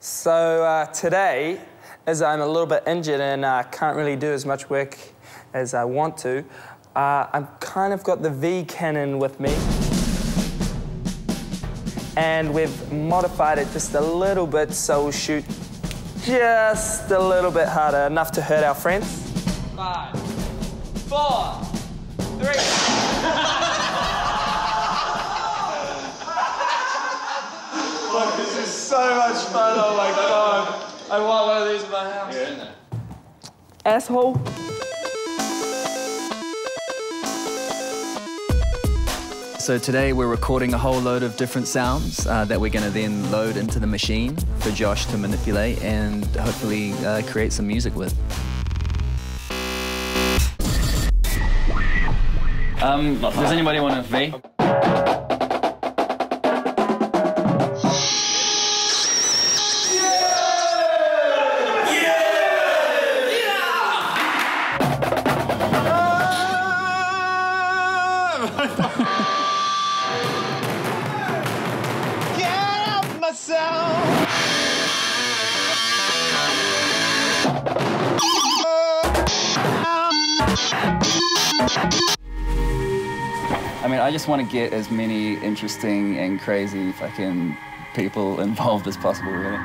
Today, as I'm a little bit injured and can't really do as much work as I want to, I've kind of got the V cannon with me. And we've modified it just a little bit so we'll shoot just a little bit harder, enough to hurt our friends. 5, 4, 3. Look, this is so much fun, oh my god. I want one of these in my house. Yeah. Asshole. So today we're recording a whole load of different sounds that we're going to then load into the machine for Josh to manipulate and hopefully create some music with. Does anybody want a V? I mean, I just want to get as many interesting and crazy fucking people involved as possible, really.